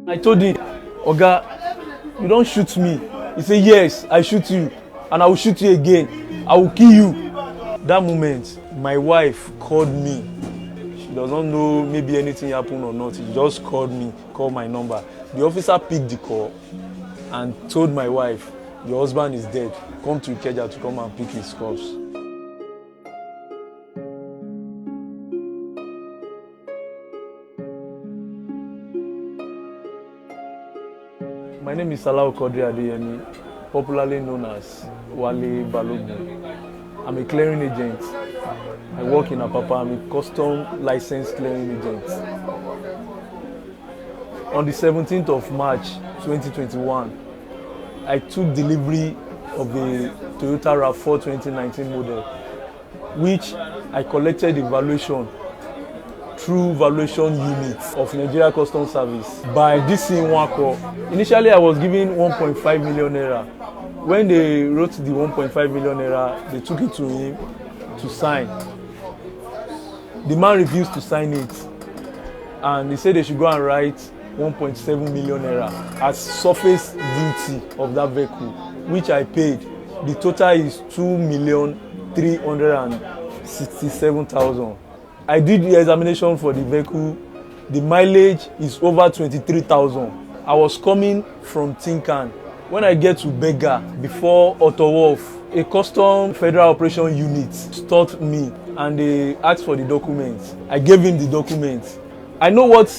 I told him, Oga, you don't shoot me. He said, yes, I shoot you. And I will shoot you again. I will kill you. That moment, my wife called me. She does not know maybe anything happened or not. She just called my number. The officer picked the call and told my wife, your husband is dead. Come to Ikeja to come and pick his corpse. My name is Salah Kodri Adeyemi, popularly known as Wale Balogun. I'm a clearing agent. I work in Apapa. I'm a custom licensed clearing agent. On the 17th of March 2021, I took delivery of a Toyota RAV4 2019 model, which I collected the valuation through valuation unit of Nigeria Customs Service by DC Nwako. Initially, I was given 1.5 million naira. When they wrote the 1.5 million naira, they took it to him to sign. The man refused to sign it, and he said they should go and write 1.7 million naira as surface duty of that vehicle, which I paid. The total is 2,367,000. I did the examination for the vehicle. The mileage is over 23,000. I was coming from Tinkan. When I get to Bega, before Auto Wolf, a custom federal operation unit stopped me and they asked for the documents. I gave him the documents. I know what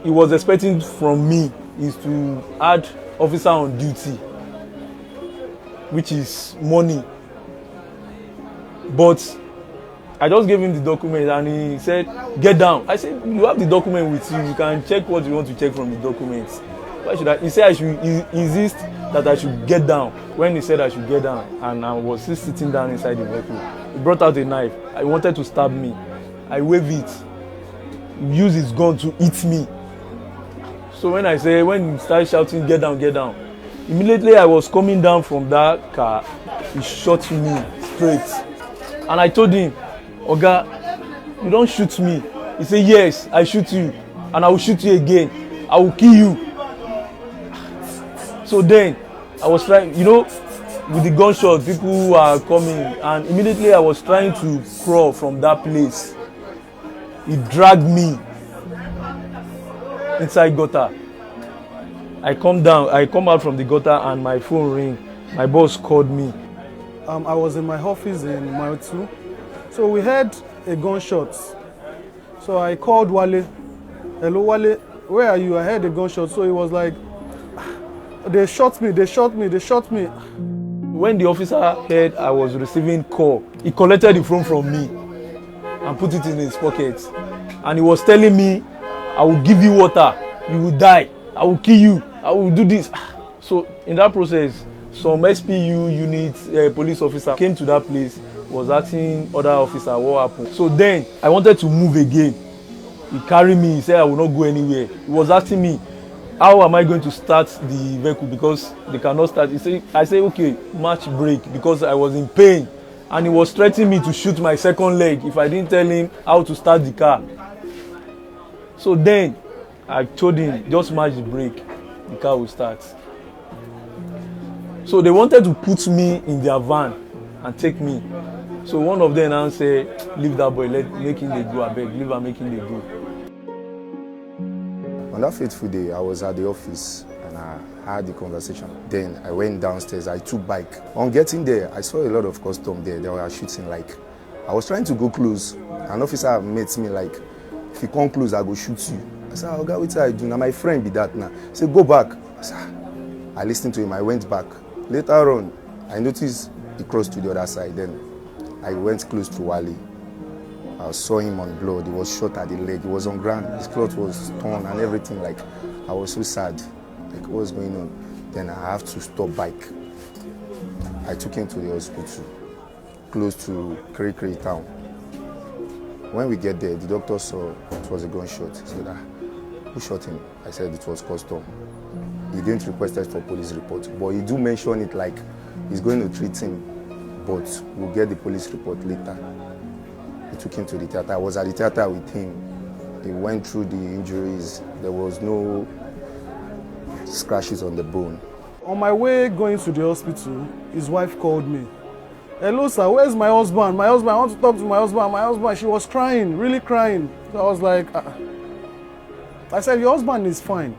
he was expecting from me is to add officer on duty, which is money. But I just gave him the document and he said, get down. I said, you have the document with you. You can check what you want to check from the documents. Why should I? He said I should insist that I should get down. When he said I should get down, and I was still sitting down inside the vehicle, he brought out a knife. He wanted to stab me. I waved it. He used his gun to hit me. So when he started shouting, get down, immediately I was coming down from that car, he shot me straight. And I told him, Oga, you don't shoot me. He said, yes, I shoot you. And I will shoot you again. I will kill you. So then, I was trying, with the gunshot, people were coming. And immediately I was trying to crawl from that place. He dragged me inside gutter. I come out from the gutter and my phone ring. My boss called me. I was in my office in Mile 2. So we heard a gunshot. So I called Wale. Hello, Wale, where are you? I heard a gunshot. So he was like, they shot me. When the officer heard I was receiving call, he collected the phone from me and put it in his pocket. And he was telling me, I will give you water, you will die, I will kill you, I will do this. So in that process, some SPU unit police officer came to that place, was asking other officer what happened. So then I wanted to move again. He carried me, he said I will not go anywhere. He was asking me, how am I going to start the vehicle because they cannot start. I said, okay, match brake, because I was in pain. And he was threatening me to shoot my second leg if I didn't tell him how to start the car. So then I told him, just match the brake, the car will start. So they wanted to put me in their van and take me. So one of them now said, leave that boy, make him dey go, abeg, leave am, make him dey go. On that fateful day, I was at the office and I had the conversation. Then I went downstairs, I took bike. On getting there, I saw a lot of custom there. They were shooting like, I was trying to go close. An officer met me like, if you come close, I go shoot you. I said, Oga, what I do? Now my friend be that now. He said, go back. I listened to him, I went back. Later on, I noticed he crossed to the other side. Then I went close to Wale. I saw him on blood. He was shot at the leg. He was on ground. His clothes was torn and everything. Like, I was so sad. Like, what was going on? Then I have to stop bike. I took him to the hospital, close to Kiri town. When we get there, the doctor saw it was a gunshot. He said, who shot him? I said it was custom. He didn't request us for police report, but he do mention it like he's going to treat him, but we'll get the police report later. We took him to the theater. I was at the theater with him. He went through the injuries. There was no scratches on the bone. On my way going to the hospital, his wife called me. Hello sir, where's my husband? My husband, I want to talk to my husband. My husband, she was crying, really crying. So I was like, I said, your husband is fine.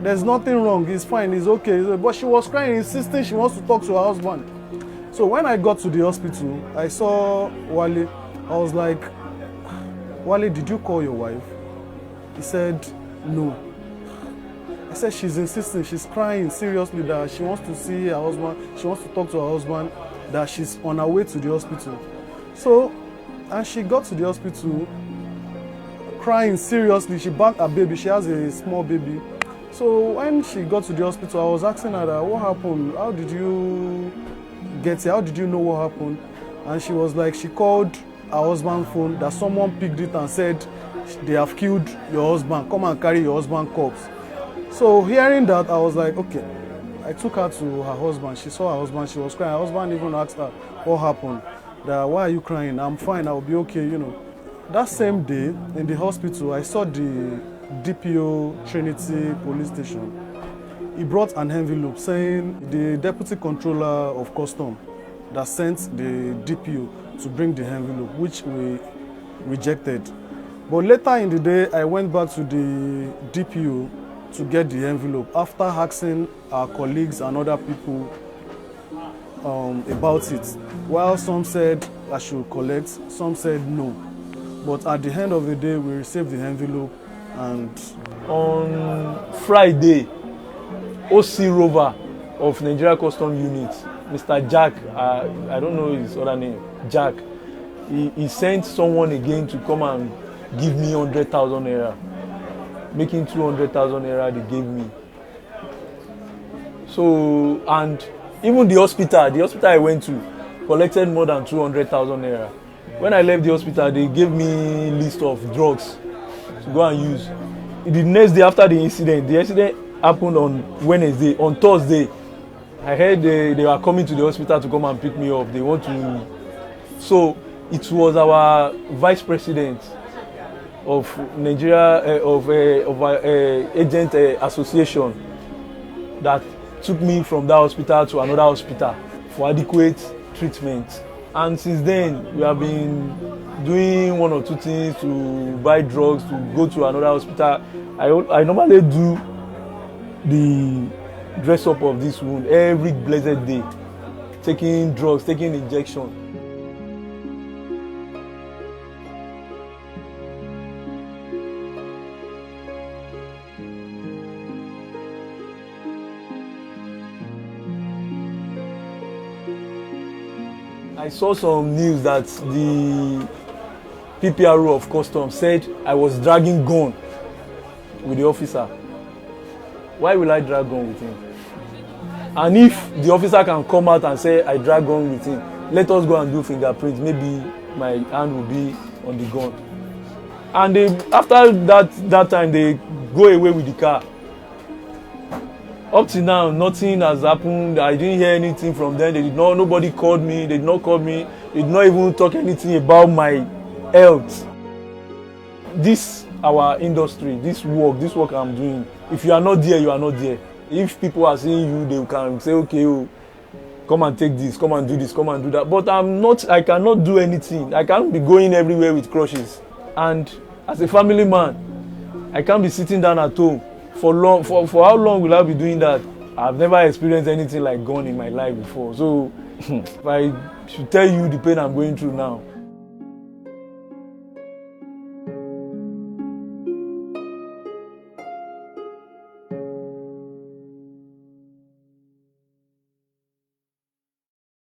There's nothing wrong, he's fine, he's okay. But she was crying, insisting she wants to talk to her husband. So when I got to the hospital, I saw Wale. I was like, Wale, did you call your wife? He said, no. I said, she's insisting, she's crying seriously that she wants to see her husband, she wants to talk to her husband, that she's on her way to the hospital. So, and she got to the hospital crying seriously. She bagged her baby, she has a small baby. So when she got to the hospital, I was asking her that, what happened? How did you get here? How did you know what happened? And she was like, she called her husband's phone, that someone picked it and said, they have killed your husband, come and carry your husband's corpse. So hearing that, I was like, okay. I took her to her husband. She saw her husband, she was crying. Her husband even asked her, what happened? That, why are you crying? I'm fine, I'll be okay, you know. That same day, in the hospital, I saw the DPO Trinity police station. He brought an envelope saying the deputy controller of custom that sent the DPO to bring the envelope, which we rejected. But later in the day, I went back to the DPO to get the envelope after asking our colleagues and other people about it. While some said I should collect, some said no. But at the end of the day, we received the envelope. And on Friday, OC Rover of Nigeria Custom Unit, Mr. Jack, I don't know his other name, Jack, he sent someone again to come and give me 100,000 naira, making 200,000 naira they gave me. So, and even the hospital I went to collected more than 200,000 naira. When I left the hospital, they gave me list of drugs to go and use. The next day after the incident happened on Wednesday. On Thursday, I heard they were coming to the hospital to come and pick me up. They want to. So it was our vice president of Nigeria Agent Association that took me from that hospital to another hospital for adequate treatment. And since then, we have been doing one or two things to buy drugs, to go to another hospital. I normally do the dress up of this wound every blessed day, taking drugs, taking injection. I saw some news that the PPRO of Customs said I was dragging gun with the officer. Why will I drag gun with him? And if the officer can come out and say I drag gun with him, let us go and do fingerprints. Maybe my hand will be on the gun. And after that time, they go away with the car. Up to now, nothing has happened. I didn't hear anything from them. Nobody called me. They did not call me. They did not even talk anything about my health. This our industry, this work I'm doing. If you are not there, you are not there. If people are seeing you, they can say, okay, oh, come and take this, come and do this, come and do that. But I cannot do anything. I can't be going everywhere with crutches. And as a family man, I can't be sitting down at home. For how long will I be doing that? I've never experienced anything like gun in my life before. So if I should tell you the pain I'm going through now,